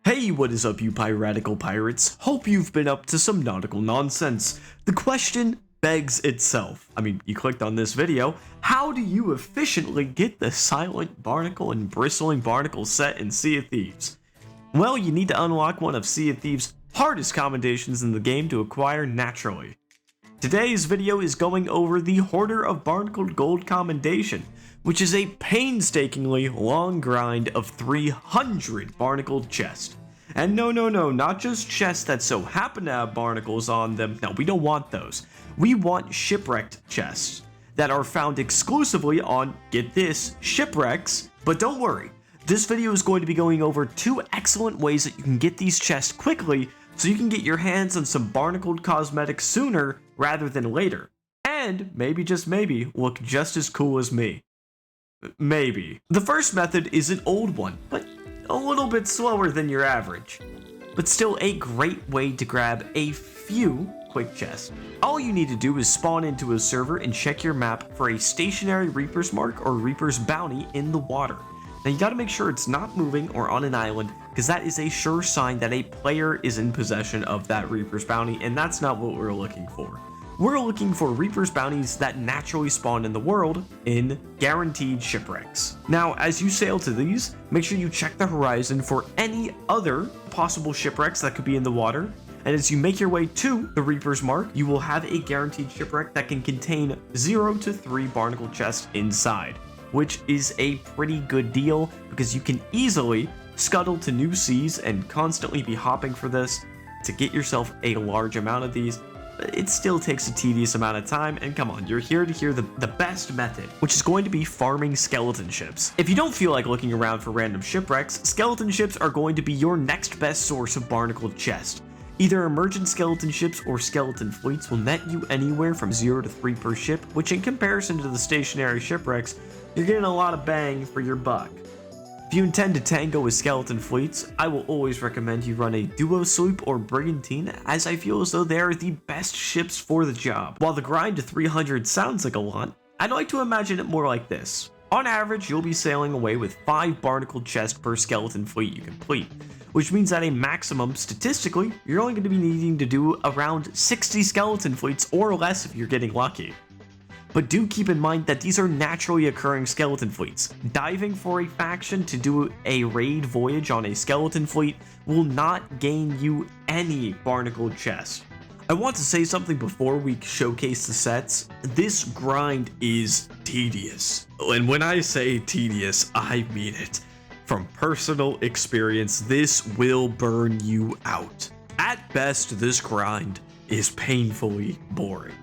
Hey, what is up, you piratical pirates? Hope you've been up to some nautical nonsense. The question begs itself. I mean, you clicked on this video. How do you efficiently get the silent barnacle and bristling barnacle set in Sea of Thieves? Well, you need to unlock one of Sea of Thieves' hardest commendations in the game to acquire naturally. Today's video is going over the Hoarder of Barnacled Gold commendation, which is a painstakingly long grind of 300 barnacled chests. And no, not just chests that so happen to have barnacles on them. No, we don't want those. We want shipwrecked chests that are found exclusively on, get this, shipwrecks. But don't worry, this video is going to be going over 2 excellent ways that you can get these chests quickly so you can get your hands on some barnacled cosmetics sooner rather than later. And maybe, just maybe, look just as cool as me. Maybe. The first method is an old one, but a little bit slower than your average. But still a great way to grab a few quick chests. All you need to do is spawn into a server and check your map for a stationary Reaper's Mark or Reaper's Bounty in the water. Now you gotta make sure it's not moving or on an island, because that is a sure sign that a player is in possession of that Reaper's Bounty, and that's not what we're looking for. We're looking for Reaper's Bounties that naturally spawn in the world in guaranteed shipwrecks. Now, as you sail to these, make sure you check the horizon for any other possible shipwrecks that could be in the water. And as you make your way to the Reaper's Mark, you will have a guaranteed shipwreck that can contain 0 to 3 barnacle chests inside, which is a pretty good deal because you can easily scuttle to new seas and constantly be hopping for this to get yourself a large amount of these. It still takes a tedious amount of time, and come on, you're here to hear the best method, which is going to be farming skeleton ships. If you don't feel like looking around for random shipwrecks, skeleton ships are going to be your next best source of barnacled chests. Either emergent skeleton ships or skeleton fleets will net you anywhere from 0 to 3 per ship, which in comparison to the stationary shipwrecks, you're getting a lot of bang for your buck. If you intend to tango with skeleton fleets, I will always recommend you run a duo sloop or brigantine, as I feel as though they are the best ships for the job. While the grind to 300 sounds like a lot, I'd like to imagine it more like this. On average, you'll be sailing away with 5 barnacled chests per skeleton fleet you complete, which means at a maximum, statistically, you're only going to be needing to do around 60 skeleton fleets or less if you're getting lucky. But do keep in mind that these are naturally occurring skeleton fleets. Diving for a faction to do a raid voyage on a skeleton fleet will not gain you any barnacled chests. I want to say something before we showcase the sets. This grind is tedious. And when I say tedious, I mean it. From personal experience, this will burn you out. At best, this grind is painfully boring.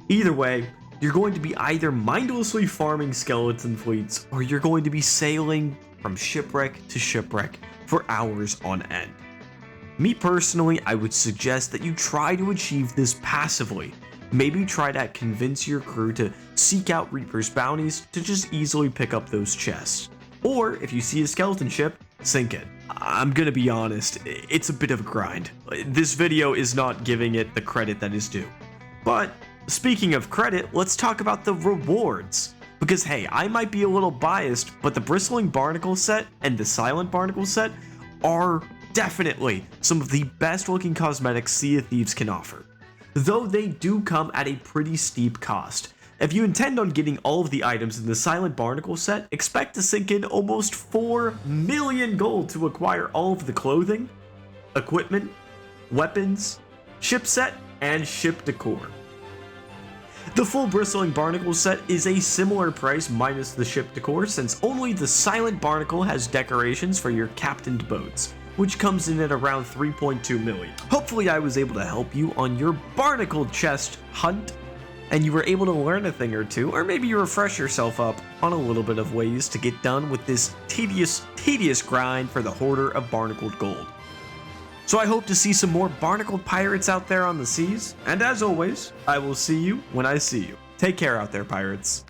Either way, you're going to be either mindlessly farming skeleton fleets, or you're going to be sailing from shipwreck to shipwreck for hours on end. Me personally, I would suggest that you try to achieve this passively. Maybe try to convince your crew to seek out Reaper's Bounties to just easily pick up those chests. Or if you see a skeleton ship, sink it. I'm gonna be honest, it's a bit of a grind. This video is not giving it the credit that is due. But speaking of credit, let's talk about the rewards. Because hey, I might be a little biased, but the Bristling Barnacle set and the Silent Barnacle set are definitely some of the best looking cosmetics Sea of Thieves can offer. Though they do come at a pretty steep cost. If you intend on getting all of the items in the Silent Barnacle set, expect to sink in almost 4 million gold to acquire all of the clothing, equipment, weapons, ship set, and ship decor. The full Bristling Barnacle set is a similar price minus the ship decor, since only the Silent Barnacle has decorations for your captained boats, which comes in at around 3.2 million. Hopefully I was able to help you on your barnacled chest hunt, and you were able to learn a thing or two, or maybe you refresh yourself up on a little bit of ways to get done with this tedious grind for the Hoarder of Barnacled Gold. So I hope to see some more barnacled pirates out there on the seas, and as always, I will see you when I see you. Take care out there, pirates.